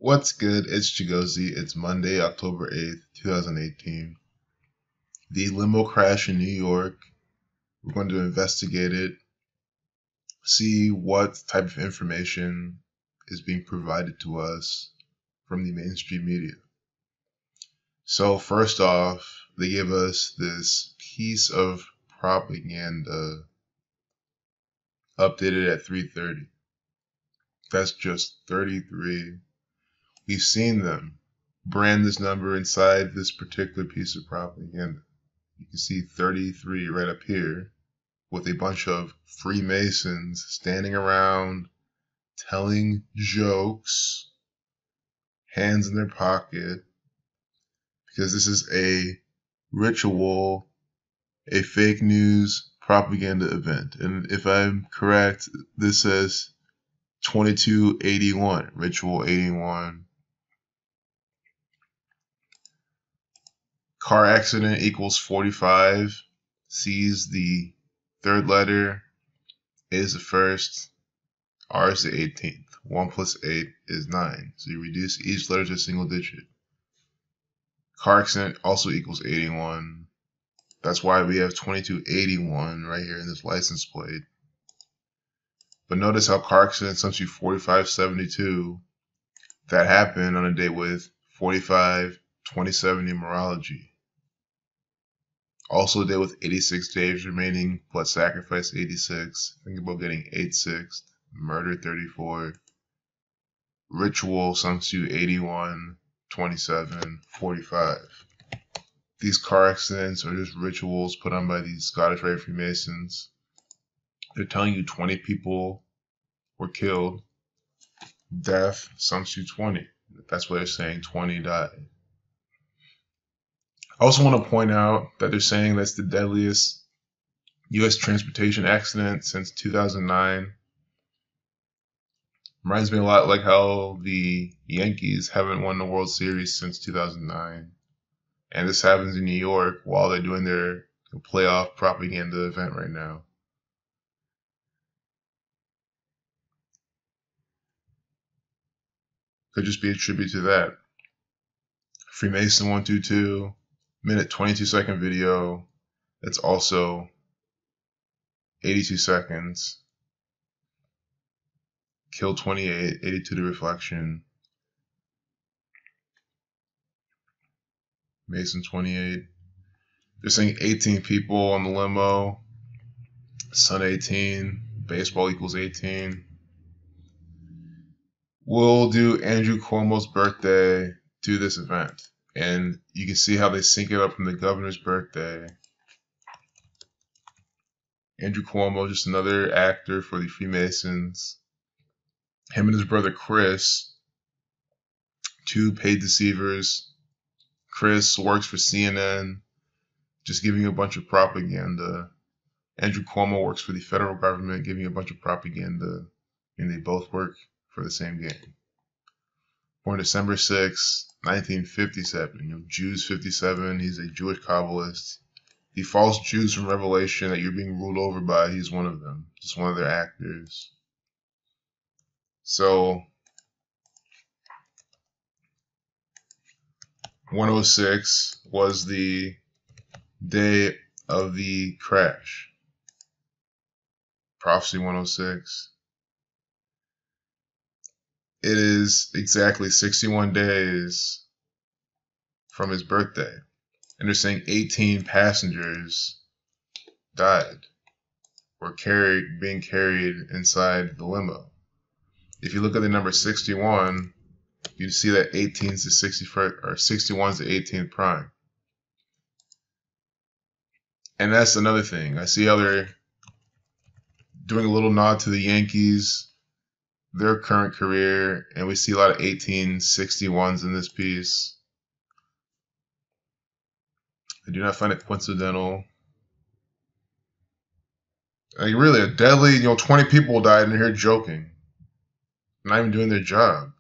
What's good? It's Chigozi. It's Monday, October 8th, 2018. The limo crash in New York. We're going to investigate it, see what type of information is being provided to us from the mainstream media. So first off, they give us this piece of propaganda updated at 3:30. That's just 33. We've seen them brand this number inside this particular piece of propaganda. You can see 33 right up here with a bunch of Freemasons standing around telling jokes, hands in their pocket, because this is a ritual, a fake news propaganda event. And if I'm correct, this says 2281, ritual 81. Car accident equals 45. C's the third letter, A is the first, R is the 18th. 1 plus 8 is 9. So you reduce each letter to a single digit. Car accident also equals 81. That's why we have 2281 right here in this license plate. But notice how car accident sums to 4572. That happened on a day with 4527 numerology. Also a day with 86 days remaining, plus sacrifice 86. Think about getting 8/6. Murder 34. Ritual sums to 81, 27, 45. These car accidents are just rituals put on by these Scottish Rite Freemasons. They're telling you 20 people were killed. Death sums to 20. That's what they're saying, 20 died. I also want to point out that they're saying that's the deadliest U.S. transportation accident since 2009. Reminds me a lot like how the Yankees haven't won the World Series since 2009. And this happens in New York while they're doing their playoff propaganda event right now. Could just be a tribute to that. Freemason 122. Minute 22-second video. That's also 82 seconds. Kill 28, 82 to reflection. Mason 28. They're saying 18 people on the limo. Sun 18. Baseball equals 18. We'll do Andrew Cuomo's birthday to this event. And you can see how they sync it up from the governor's birthday. Andrew Cuomo, just another actor for the Freemasons. Him and his brother Chris, two paid deceivers. Chris works for CNN, just giving you a bunch of propaganda. Andrew Cuomo works for the federal government, giving you a bunch of propaganda. And they both work for the same game. Born December 6, 1957. Jews 57. He's a Jewish Kabbalist. The false Jews from Revelation that you're being ruled over by, he's one of them. Just one of their actors. So, 106 was the day of the crash. Prophecy 106. It is exactly 61 days from his birthday. And they're saying 18 passengers died or being carried inside the limo. If you look at the number 61, you see that 18 is the 61st, or 61 is the 18th prime. And that's another thing. I see how they're doing a little nod to the Yankees, their current career, and we see a lot of 1861s in this piece. I do not find it coincidental. Like really, a deadly, 20 people died and they're here joking. Not even doing their job.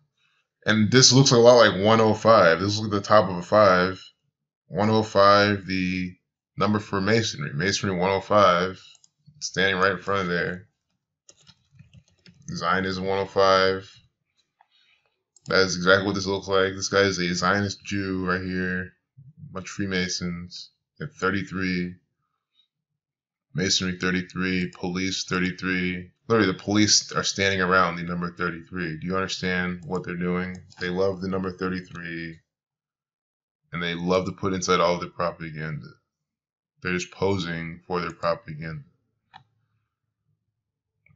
And this looks a lot like 105. This looks like the top of a 5. 105, the number for masonry. Masonry 105, standing right in front of there. Zionism 105. That is exactly what this looks like. This guy is a Zionist Jew right here. A bunch of Freemasons at 33. Masonry 33. Police 33. Literally, the police are standing around the number 33. Do you understand what they're doing? They love the number 33. And they love to put inside all of their propaganda. They're just posing for their propaganda.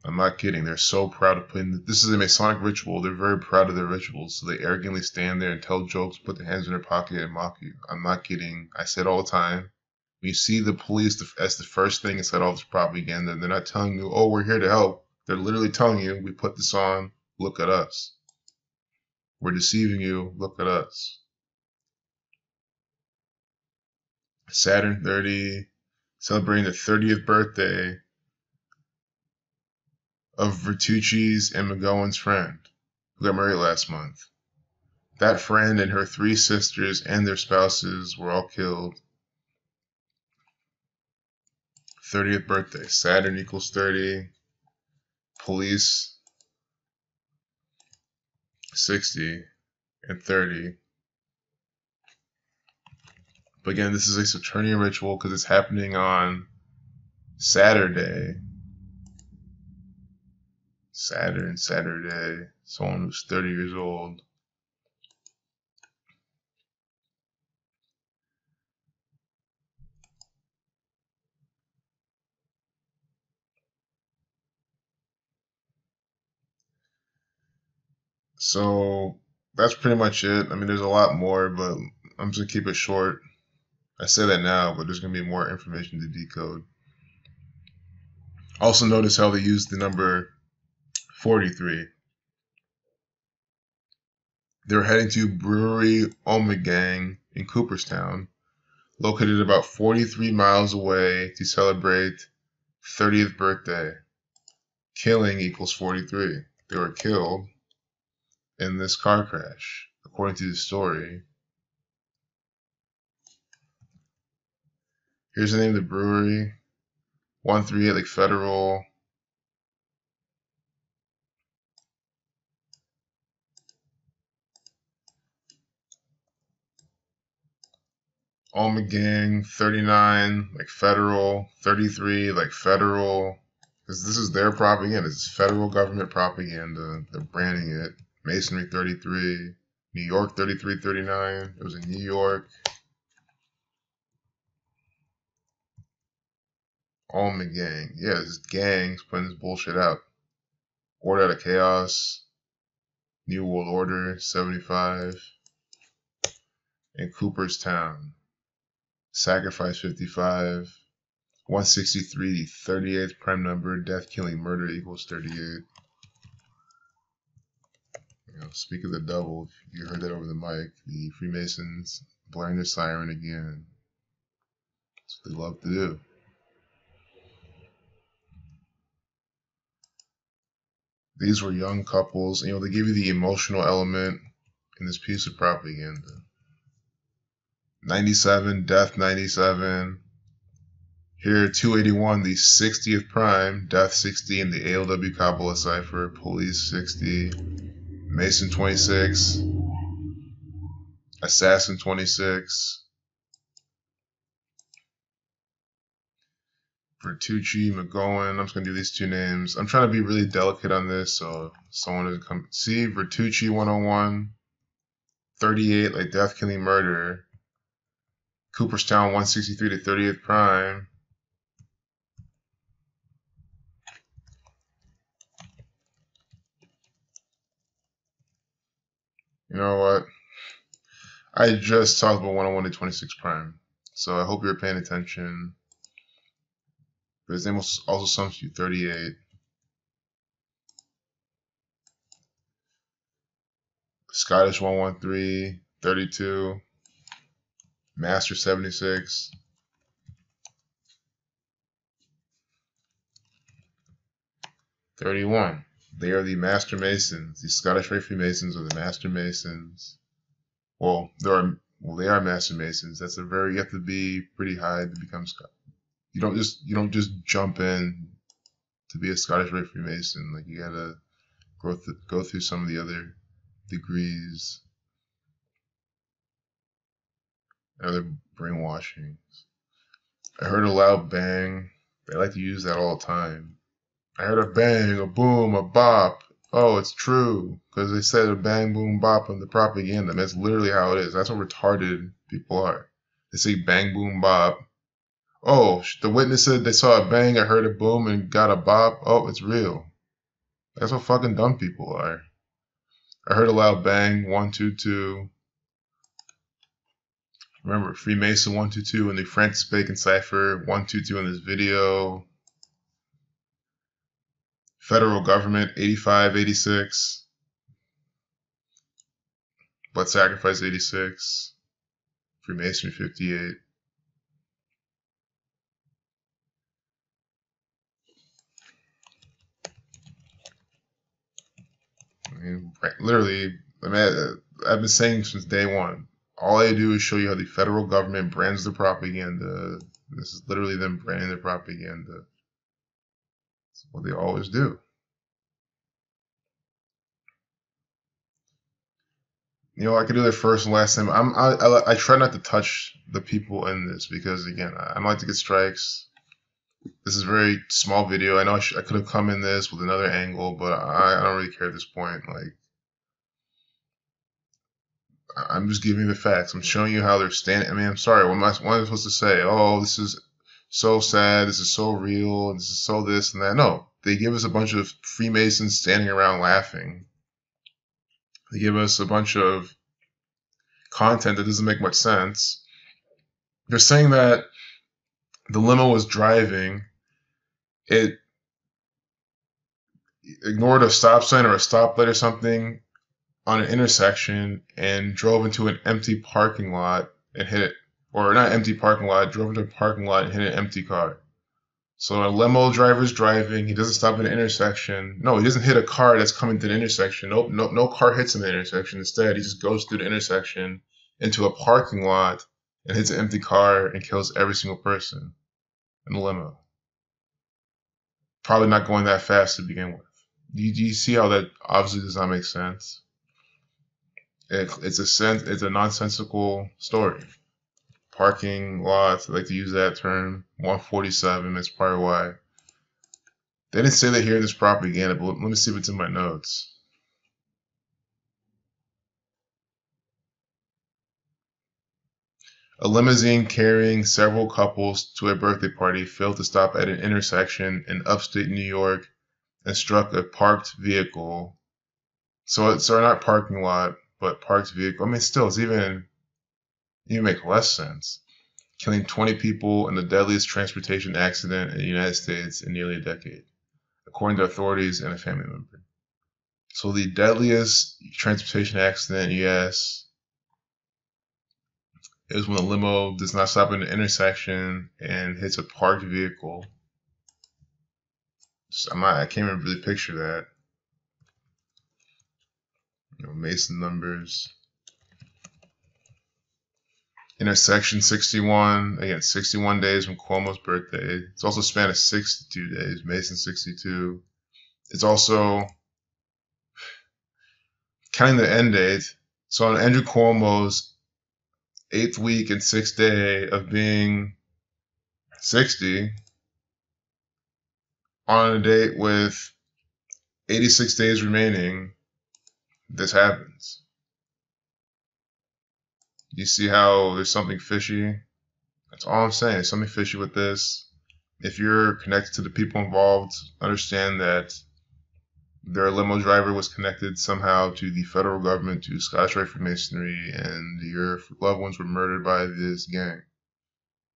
I'm not kidding. They're so proud of putting... This is a Masonic ritual. They're very proud of their rituals. So they arrogantly stand there and tell jokes, put their hands in their pocket, and mock you. I'm not kidding. I say it all the time. When you see the police as the first thing inside all this propaganda, they're not telling you, oh, we're here to help. They're literally telling you, we put this on. Look at us. We're deceiving you. Look at us. Saturn 30, celebrating the 30th birthday of Vertucci's and McGowan's friend, who got married last month. That friend and her 3 sisters and their spouses were all killed. 30th birthday. Saturn equals 30. Police 60 and 30. But again, this is a Saturnian ritual because it's happening on Saturday. Saturday. Someone who's 30 years old. So that's pretty much it. I mean, there's a lot more, but I'm just going to keep it short. I say that now, but there's going to be more information to decode. Also notice how they use the number 43. They're heading to Brewery Ommegang in Cooperstown, located about 43 miles away to celebrate 30th birthday. Killing equals 43. They were killed in this car crash, according to the story. Here's the name of the brewery. 138 like Federal. Ommegang, 39 like Federal. 33 like Federal. Because this is their propaganda. This is federal government propaganda. They're branding it. Masonry 33. New York 33, 39. It was in New York. Ommegang. Yeah, this gangs putting this bullshit out. Order out of Chaos. New World Order 75. In Cooperstown. Sacrifice 55. 163, the 38th prime number. Death, killing, murder equals 38. Speak of the devil, if you heard that over the mic, the Freemasons blaring their siren again. That's what they love to do. These were young couples. They give you the emotional element in this piece of propaganda. 97, death 97. Here, 281, the 60th prime, death 60 in the ALW Kabbalah cipher, police 60, Mason 26, assassin 26, Vertucci, McGowan. I'm just going to do these 2 names. I'm trying to be really delicate on this, so someone doesn't come. See, Vertucci 101, 38, like death, killing, murder. Cooperstown 163 to 30th prime. You know what? I just talked about 101 to 26 prime, so I hope you're paying attention. But his name also sums to 38. Scottish 113, 32. Master 76. 31. They are the Master Masons. The Scottish Rite Freemasons are the Master Masons. Well, they are Master Masons. That's you have to be pretty high to become Scottish. You don't just jump in to be a Scottish Rite Freemason. Like, you gotta go through some of the other degrees, other brainwashings. I heard a loud bang. They like to use that all the time. I heard a bang, a boom, a bop. Oh, it's true. Because they said a bang, boom, bop in the propaganda. And that's literally how it is. That's how retarded people are. They say bang, boom, bop. Oh, the witness said they saw a bang, I heard a boom, and got a bop. Oh, it's real. That's how fucking dumb people are. I heard a loud bang, 122. Remember, Freemason 122 in the Francis Bacon cipher, 122 in this video. Federal government 85, 86. Blood sacrifice 86. Freemasonry 58. I mean, literally, I've been saying since day one. All I do is show you how the federal government brands the propaganda. This is literally them branding the propaganda. That's what they always do. You know, I could do that first and last time. I try not to touch the people in this because, again, I don't like to get strikes. This is a very small video. I know I could have come in this with another angle, but I don't really care at this point. Like, I'm just giving you the facts. I'm showing you how they're standing. I mean, I'm sorry. What am I supposed to say? Oh, this is so sad. This is so real. This is so this and that. No, they give us a bunch of Freemasons standing around laughing. They give us a bunch of content that doesn't make much sense. They're saying that the limo was driving. It ignored a stop sign or a stoplight or something on an intersection and drove into an empty parking lot and hit it. Or not empty parking lot, drove into a parking lot and hit an empty car. So a limo driver's driving, he doesn't stop at an intersection. No, he doesn't hit a car that's coming to the intersection. Nope, no car hits him at the intersection. Instead, he just goes through the intersection into a parking lot and hits an empty car and kills every single person in the limo. Probably not going that fast to begin with. Do you see how that obviously does not make sense? It's a nonsensical story. Parking lots, I like to use that term. 147, that's probably why. They didn't say that here in this propaganda, but let me see what's in my notes. A limousine carrying several couples to a birthday party failed to stop at an intersection in upstate New York and struck a parked vehicle. So it's not parking lot, but parked vehicle. I mean, still, it's even make less sense. Killing 20 people in the deadliest transportation accident in the United States in nearly a decade, according to authorities and a family member. So the deadliest transportation accident in the U.S. is when a limo does not stop in an intersection and hits a parked vehicle. I can't even really picture that. Mason numbers. Intersection 61, again, 61 days from Cuomo's birthday. It's also a span of 62 days, Mason 62. It's also counting the end date. So on Andrew Cuomo's 8th week and 6th day of being 60, on a date with 86 days remaining, this happens. You see how there's something fishy? That's all I'm saying. There's something fishy with this. If you're connected to the people involved, understand that their limo driver was connected somehow to the federal government, to Scottish Rite Freemasonry, and your loved ones were murdered by this gang.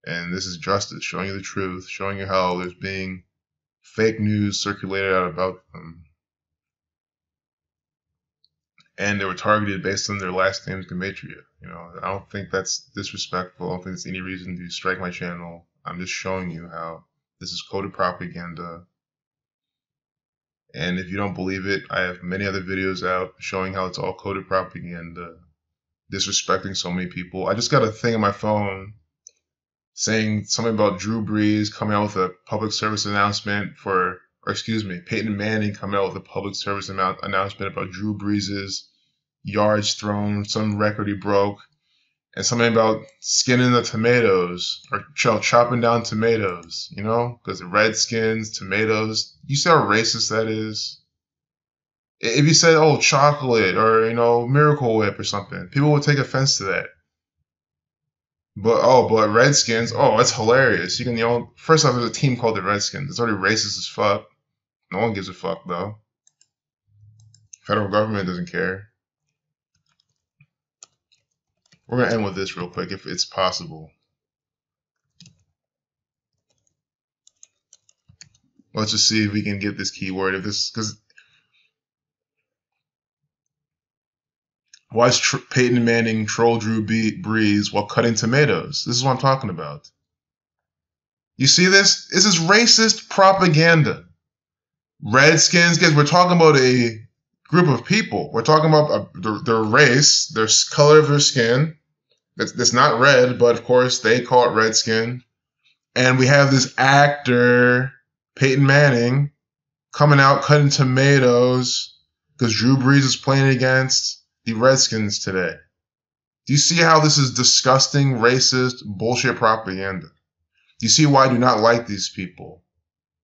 And this is justice, showing you the truth, showing you how there's being fake news circulated out about them. And they were targeted based on their last name's Gematria. I don't think that's disrespectful. I don't think there's any reason to strike my channel. I'm just showing you how this is coded propaganda. And if you don't believe it, I have many other videos out showing how it's all coded propaganda, disrespecting so many people. I just got a thing on my phone saying something about Drew Brees coming out with a public service announcement Peyton Manning coming out with a public service announcement about Drew Brees' yards thrown, some record he broke, and something about skinning the tomatoes or chopping down tomatoes, you know, because the Redskins, tomatoes. You see how racist that is? If you said, oh, chocolate or, you know, Miracle Whip or something, people would take offense to that. But Redskins, oh, that's hilarious. You can, you know, first off, there's a team called the Redskins. It's already racist as fuck. No one gives a fuck, though. Federal government doesn't care. We're going to end with this real quick, if it's possible. Let's just see if we can get this keyword. If this, because why is Peyton Manning troll Drew Brees while cutting tomatoes? This is what I'm talking about. You see this? This is racist propaganda. Redskins, guys, we're talking about a group of people. We're talking about their race, their color of their skin. That's not red, but of course they call it redskin. And we have this actor, Peyton Manning, coming out cutting tomatoes because Drew Brees is playing against the Redskins today. Do you see how this is disgusting, racist, bullshit propaganda? Do you see why I do not like these people?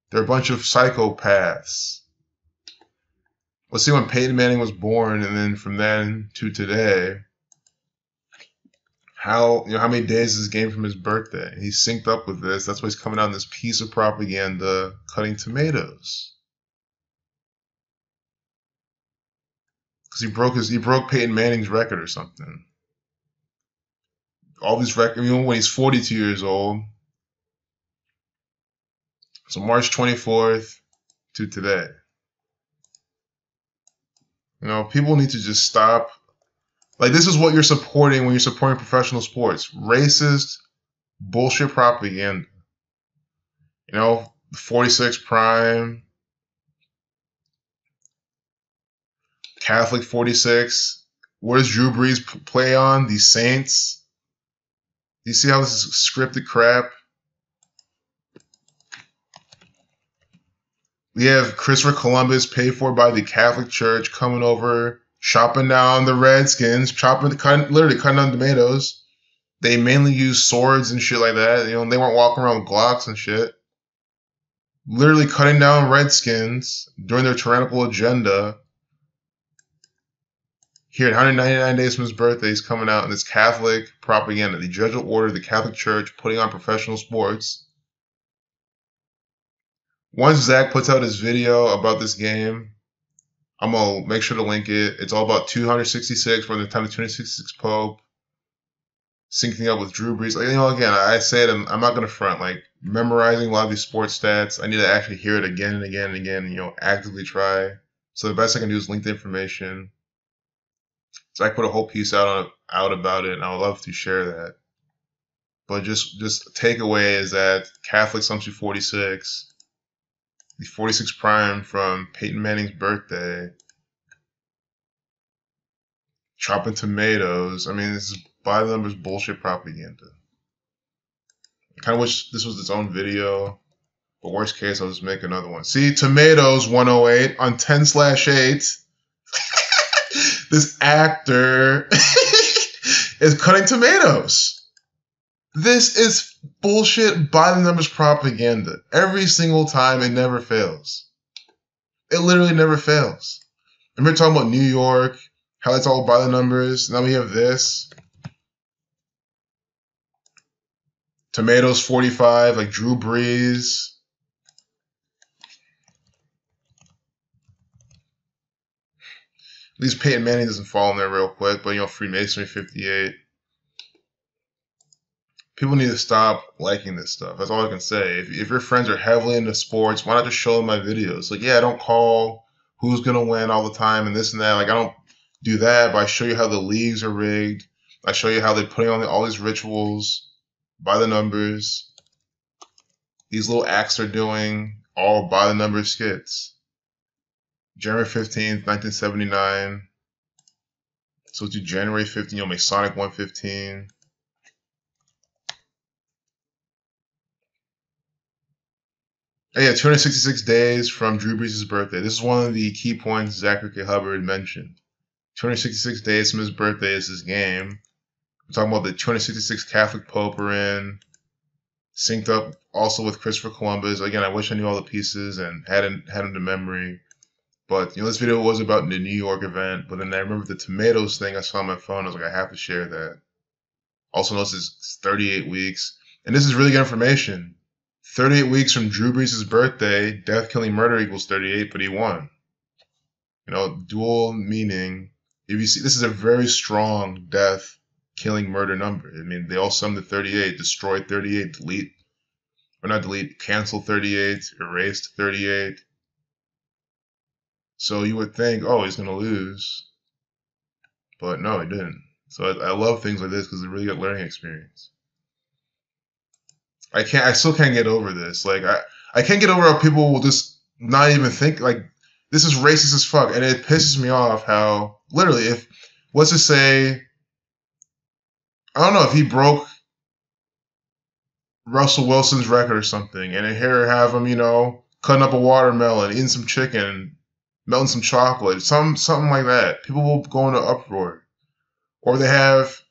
They're a bunch of psychopaths. Let's see when Peyton Manning was born, and then from then to today, how many days is this game from his birthday? He's synced up with this. That's why he's coming out in this piece of propaganda, cutting tomatoes. Because he broke Peyton Manning's record or something. All these records, when he's 42 years old. So March 24th to today. You know, people need to just stop. Like, this is what you're supporting when you're supporting professional sports. Racist bullshit propaganda. You know, 46 prime. Catholic 46. What does Drew Brees play on? The Saints. Do you see how this is scripted crap? We have Christopher Columbus paid for by the Catholic Church coming over, chopping down the Redskins, literally cutting down tomatoes. They mainly use swords and shit like that. You know, they weren't walking around with Glocks and shit. Literally cutting down Redskins during their tyrannical agenda. Here, 199 days from his birthday, he's coming out in this Catholic propaganda. The Jesuit order, the Catholic Church, putting on professional sports. Once Zach puts out his video about this game, I'm going to make sure to link it. It's all about 266 from the time of 266 Pope. Syncing up with Drew Brees. Like, you know, again, I say it, I'm not going to front. Like, memorizing a lot of these sports stats, I need to actually hear it again and again and again, you know, actively try. So the best I can do is link the information. So I put a whole piece out about it, and I would love to share that. But just takeaway is that Catholic Sums 46, the 46 prime from Peyton Manning's birthday, chopping tomatoes. I mean, this is by the numbers bullshit propaganda. I kind of wish this was its own video, but worst case, I'll just make another one. See, tomatoes 108 on 10/8. This actor is cutting tomatoes. This is bullshit by the numbers propaganda. Every single time, it never fails. It literally never fails. Remember talking about New York, how it's all by the numbers. Now we have this. Tomatoes 45, like Drew Brees. At least Peyton Manning doesn't fall in there real quick, but, you know, Freemasonry 58. People need to stop liking this stuff. That's all I can say. If your friends are heavily into sports, why not just show them my videos? Like, yeah, I don't call who's going to win all the time and this and that. Like, I don't do that, but I show you how the leagues are rigged. I show you how they're putting on all these rituals by the numbers. These little acts they're doing, all by the numbers skits. January 15th, 1979. So to January 15th, you'll make Sonic 115. And yeah, 266 days from Drew Brees' birthday. This is one of the key points Zachary K. Hubbard mentioned. 266 days from his birthday is his game. We're talking about the 266 Catholic Pope we're in. Synced up also with Christopher Columbus. Again, I wish I knew all the pieces and had him to memory. But, this video was about the New York event. But then I remember the tomatoes thing I saw on my phone. I was like, I have to share that. Also notice it's 38 weeks. And this is really good information. 38 weeks from Drew Brees' birthday, death, killing, murder equals 38, but he won. Dual meaning. If you see, this is a very strong death, killing, murder number. I mean, they all sum to 38. Destroy 38, delete, or not delete, cancel 38, erase 38. So you would think, oh, he's going to lose. But no, he didn't. So I love things like this because it's a really good learning experience. I still can't get over this. Like, I can't get over how people will just not even think, like, this is racist as fuck. And it pisses me off how, literally, if, let's just say, I don't know, if he broke Russell Wilson's record or something, and here have him, cutting up a watermelon, eating some chicken, melting some chocolate, something like that. People will go into uproar. Or they have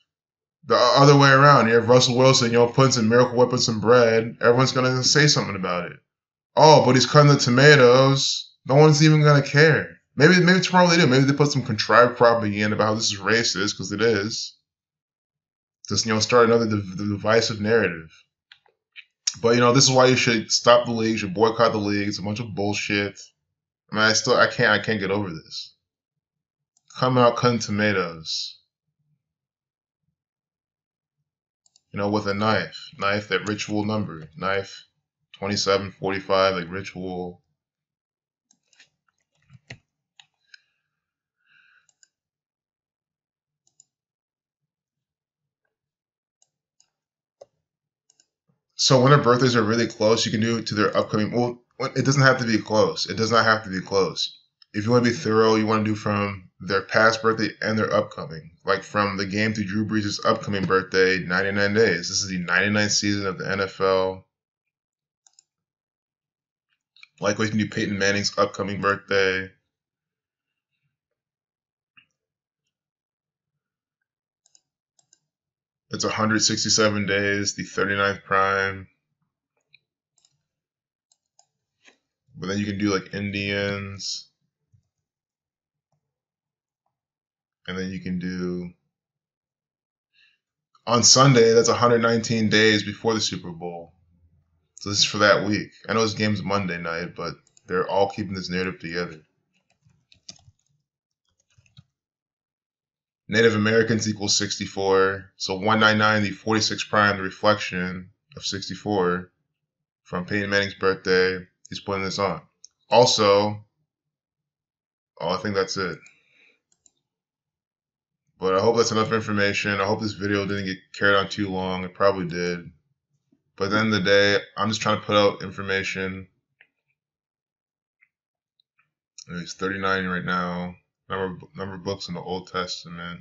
the other way around. You have Russell Wilson, putting some Miracle Whip with some bread. Everyone's going to say something about it. Oh, but he's cutting the tomatoes. No one's even going to care. Maybe tomorrow they do. Maybe they put some contrived propaganda about how this is racist, because it is. Just, start another divisive narrative. But, this is why you should stop the league. You should boycott the league. It's a bunch of bullshit. I mean, I can't get over this. Come out cutting tomatoes. With a knife. Knife, that ritual number. Knife, 2745, like ritual. So when their birthdays are really close, you can do it to their upcoming. Well, it doesn't have to be close. It does not have to be close. If you want to be thorough, you want to do from their past birthday and their upcoming. Like from the game to Drew Brees' upcoming birthday, 99 days. This is the 99th season of the NFL. Likewise, you can do Peyton Manning's upcoming birthday. It's 167 days, the 39th prime. But then you can do like Indians. And then you can do on Sunday, that's 119 days before the Super Bowl. So this is for that week. I know this game's Monday night, but they're all keeping this narrative together. Native Americans equals 64. So 199, the 46 prime, the reflection of 64 from Peyton Manning's birthday. He's putting this on. Also, I think that's it. But I hope that's enough information. I hope this video didn't get carried on too long. It probably did. But at the end of the day, I'm just trying to put out information. It's 39 right now. Number of books in the Old Testament.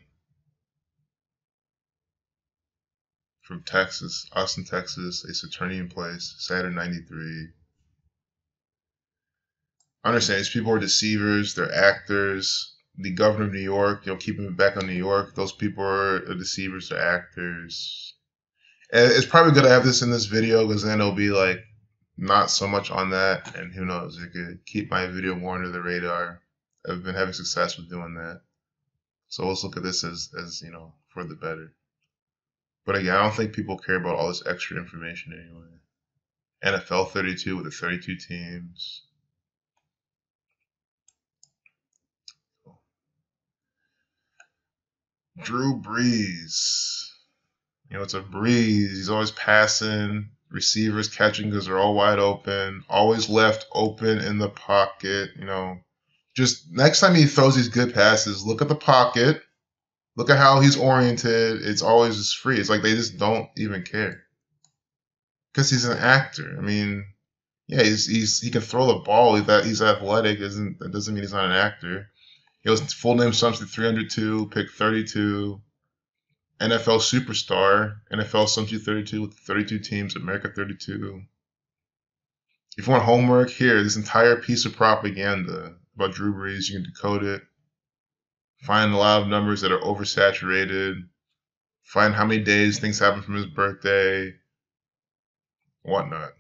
From Texas, Austin, Texas, a Saturnian place, Saturn 93. I understand these people are deceivers, they're actors. The governor of New York, keeping it back on New York, those people are deceivers, they're actors. And it's probably good to have this in this video because then it'll be like not so much on that, and who knows, it could keep my video more under the radar. I've been having success with doing that. So let's look at this as for the better. But again, I don't think people care about all this extra information anyway. NFL 32 with the 32 teams. Drew Brees. It's a Brees. He's always passing. Receivers catching because they're all wide open. Always left open in the pocket. Just next time he throws these good passes, look at the pocket. Look at how he's oriented. It's always just free. It's like they just don't even care. Because he's an actor. I mean, yeah, he can throw the ball. He's athletic. That doesn't mean he's not an actor. His full name sums to 302, pick 32, NFL superstar. NFL sums to 32 with 32 teams, America 32. If you want homework, here, this entire piece of propaganda about Drew Brees, you can decode it. Find a lot of numbers that are oversaturated. Find how many days things happen from his birthday, whatnot.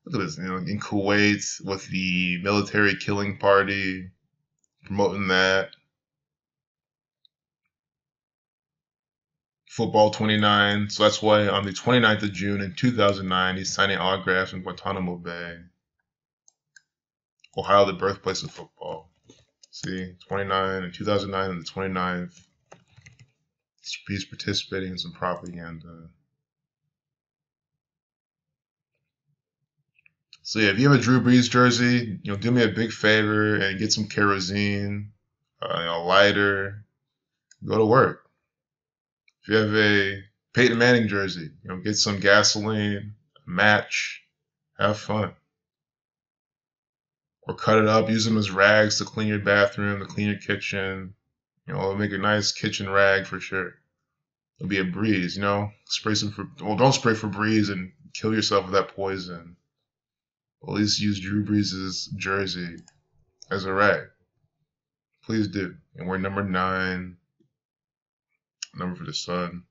Look at this, in Kuwait with the military killing party, promoting that. Football 29. So that's why on the 29th of June in 2009, he's signing autographs in Guantanamo Bay. Ohio, the birthplace of football. See, 29 in 2009 and the 29th. He's participating in some propaganda. So yeah, if you have a Drew Brees jersey, do me a big favor and get some kerosene, a lighter, go to work. If you have a Peyton Manning jersey, get some gasoline, a match, have fun. Or cut it up, use them as rags to clean your bathroom, to clean your kitchen. It'll make a nice kitchen rag for sure. It'll be a breeze, Spray some don't spray for Brees and kill yourself with that poison. At least use Drew Brees' jersey as a rag. Please do. And we're number 9. Number for the sun.